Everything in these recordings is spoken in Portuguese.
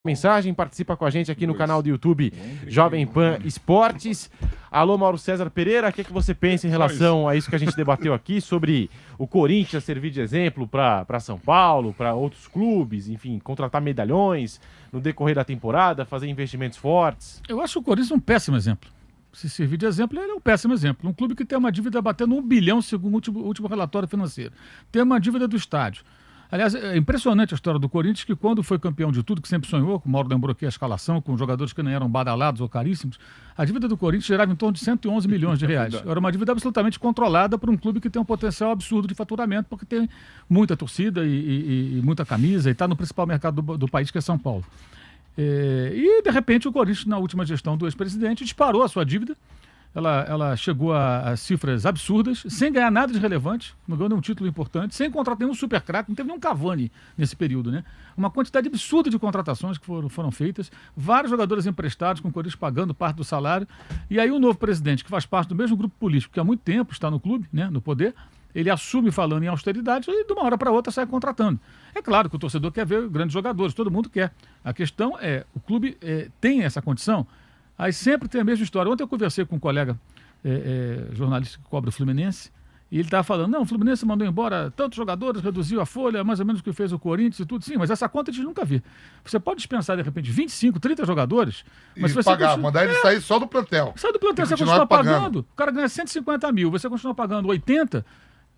Mensagem, participa com a gente aqui no canal do YouTube Jovem Pan Esportes. Alô, Mauro César Pereira, o que você pensa em relação a isso que a gente debateu aqui sobre o Corinthians servir de exemplo para São Paulo, para outros clubes, enfim, contratar medalhões no decorrer da temporada, fazer investimentos fortes? Eu acho o Corinthians um péssimo exemplo. Se servir de exemplo, ele é um péssimo exemplo. Um clube que tem uma dívida batendo 1 bilhão, segundo o último relatório financeiro. Tem uma dívida do estádio. Aliás, é impressionante a história do Corinthians, que quando foi campeão de tudo, que sempre sonhou, como o Mauro lembrou aqui a escalação, com jogadores que não eram badalados ou caríssimos, a dívida do Corinthians gerava em torno de 111 milhões de reais. Era uma dívida absolutamente controlada por um clube que tem um potencial absurdo de faturamento, porque tem muita torcida e muita camisa, e está no principal mercado do país, que é São Paulo. E, de repente, o Corinthians, na última gestão do ex-presidente, disparou a sua dívida. Ela chegou a cifras absurdas, sem ganhar nada de relevante, não ganhou nenhum título importante, sem contratar nenhum super craque, não teve nenhum Cavani nesse período, né? Uma quantidade absurda de contratações que foram feitas, vários jogadores emprestados, com o Corinthians pagando parte do salário, e aí o novo presidente, que faz parte do mesmo grupo político, que há muito tempo está no clube, né, no poder, ele assume falando em austeridade e de uma hora para outra sai contratando. É claro que o torcedor quer ver grandes jogadores, todo mundo quer. A questão é, o clube tem essa condição. Aí sempre tem a mesma história. Ontem eu conversei com um colega jornalista que cobra o Fluminense, e ele estava falando, não, o Fluminense mandou embora tantos jogadores, reduziu a folha, mais ou menos o que fez o Corinthians e tudo. Sim, mas essa conta a gente nunca viu. Você pode dispensar, de repente, 25, 30 jogadores, mas e você mandar ele sair só do plantel. Sai do plantel, você continua pagando. O cara ganha 150 mil, você continua pagando 80,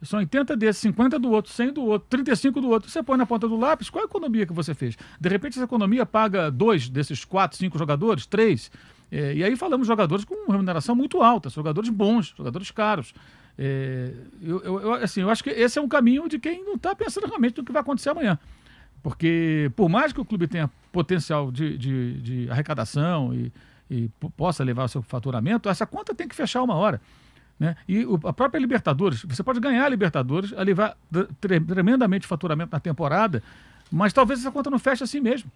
são 80 desses, 50 do outro, 100 do outro, 35 do outro. Você põe na ponta do lápis, qual a economia que você fez? De repente, essa economia paga 2 desses 4, 5 jogadores, 3. E aí falamos de jogadores com remuneração muito alta, jogadores bons, jogadores caros. Eu acho que esse é um caminho de quem não está pensando realmente no que vai acontecer amanhã. Porque, por mais que o clube tenha potencial de arrecadação e possa levar o seu faturamento, essa conta tem que fechar uma hora. Né? E a própria Libertadores, você pode ganhar a Libertadores, a levar tremendamente faturamento na temporada, mas talvez essa conta não feche assim mesmo.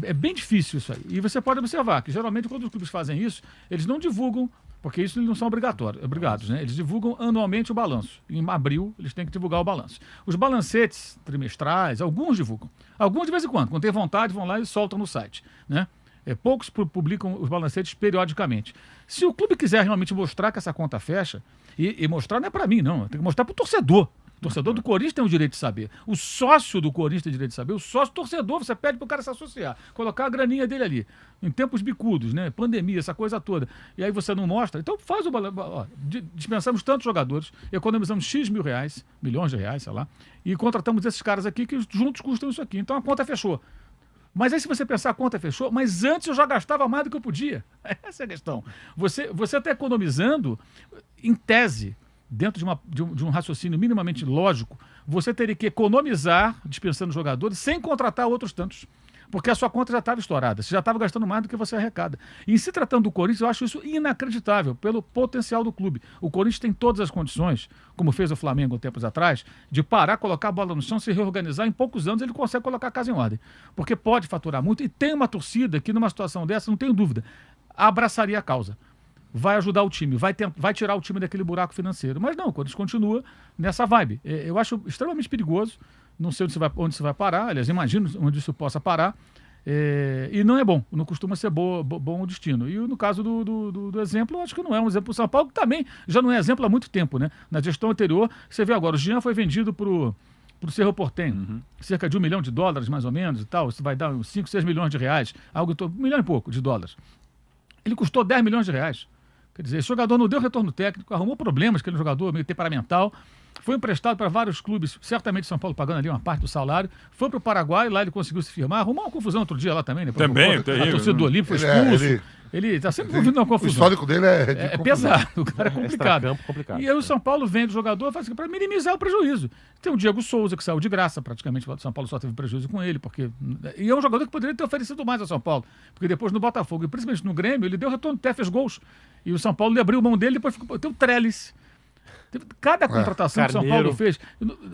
É bem difícil isso aí. E você pode observar que, geralmente, quando os clubes fazem isso, eles não divulgam, porque isso eles não são obrigados, né? Eles divulgam anualmente o balanço. Em abril, eles têm que divulgar o balanço. Os balancetes trimestrais, alguns divulgam. Alguns, de vez em quando tem vontade, vão lá e soltam no site, né? Poucos publicam os balancetes periodicamente. Se o clube quiser realmente mostrar que essa conta fecha, e mostrar não é para mim, não. Tem que mostrar para o torcedor. O torcedor do Corinthians tem o direito de saber. O sócio do Corinthians tem o direito de saber. O sócio torcedor, você pede para o cara se associar. Colocar a graninha dele ali. Em tempos bicudos, né? Pandemia, essa coisa toda. E aí você não mostra. Então faz o balanço. Dispensamos tantos jogadores, economizamos X milhões de reais, sei lá, e contratamos esses caras aqui que juntos custam isso aqui. Então a conta fechou. Mas aí se você pensar, a conta fechou, mas antes eu já gastava mais do que eu podia. Essa é a questão. Você está economizando, em tese, dentro de um raciocínio minimamente lógico, você teria que economizar, dispensando jogadores, sem contratar outros tantos. Porque a sua conta já estava estourada, você já estava gastando mais do que você arrecada. E em se tratando do Corinthians, eu acho isso inacreditável, pelo potencial do clube. O Corinthians tem todas as condições, como fez o Flamengo tempos atrás, de parar, colocar a bola no chão, se reorganizar, em poucos anos ele consegue colocar a casa em ordem. Porque pode faturar muito, e tem uma torcida que numa situação dessa, não tenho dúvida, abraçaria a causa. Vai ajudar o time, vai tirar o time daquele buraco financeiro. Mas não, o Corinthians continua nessa vibe. Eu acho extremamente perigoso, não sei onde isso vai parar, aliás, imagino onde isso possa parar, e não é bom, não costuma ser bom o destino. E no caso do exemplo, acho que não é um exemplo. O São Paulo também já não é exemplo há muito tempo, né? Na gestão anterior, você vê agora, o Jean foi vendido para o Cerro Porteño, cerca de $1 milhão mais ou menos e tal, isso vai dar uns 5, 6 milhões de reais, algo em torno, $1 milhão e pouco de dólares. Ele custou 10 milhões de reais. Quer dizer, esse jogador não deu retorno técnico, arrumou problemas, aquele jogador meio temperamental, foi emprestado para vários clubes, certamente São Paulo pagando ali uma parte do salário, foi para o Paraguai, lá ele conseguiu se firmar, arrumou uma confusão outro dia lá também, né? Também, a torcida do Olímpio foi expulso. Ele está sempre envolvido numa confusão. O histórico dele é pesado, o cara é complicado. complicado. E aí o São Paulo vende o jogador para minimizar o prejuízo. Tem o Diego Souza, que saiu de graça, praticamente o São Paulo só teve prejuízo com ele, e é um jogador que poderia ter oferecido mais ao São Paulo, porque depois no Botafogo, e principalmente no Grêmio, ele deu retorno, até fez gols. E o São Paulo abriu mão dele, depois tem o Trellis. Cada contratação que o São Paulo fez,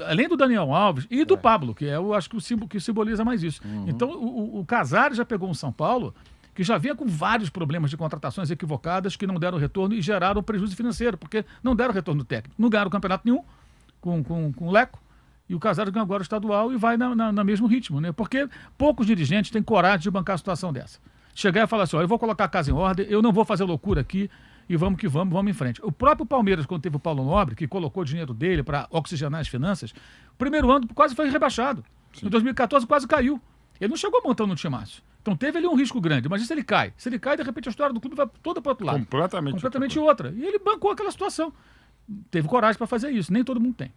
além do Daniel Alves e do Pablo, que eu acho que o símbolo que simboliza mais isso. Então o Casares já pegou um São Paulo que já vinha com vários problemas de contratações equivocadas que não deram retorno e geraram prejuízo financeiro, porque não deram retorno técnico. Não ganharam campeonato nenhum com o Leco E o Casares ganhou agora o estadual e vai no mesmo ritmo, né? Porque poucos dirigentes têm coragem de bancar a situação dessa. Chegar e falar assim, ó, eu vou colocar a casa em ordem, eu não vou fazer loucura aqui e vamos que vamos em frente. O próprio Palmeiras, quando teve o Paulo Nobre, que colocou o dinheiro dele para oxigenar as finanças, o primeiro ano quase foi rebaixado. Sim. Em 2014 quase caiu. Ele não chegou montando um timaço. Então teve ali um risco grande. Imagina se ele cai. Se ele cai, de repente a história do clube vai toda para o outro lado. Completamente outra. E ele bancou aquela situação. Teve coragem para fazer isso. Nem todo mundo tem.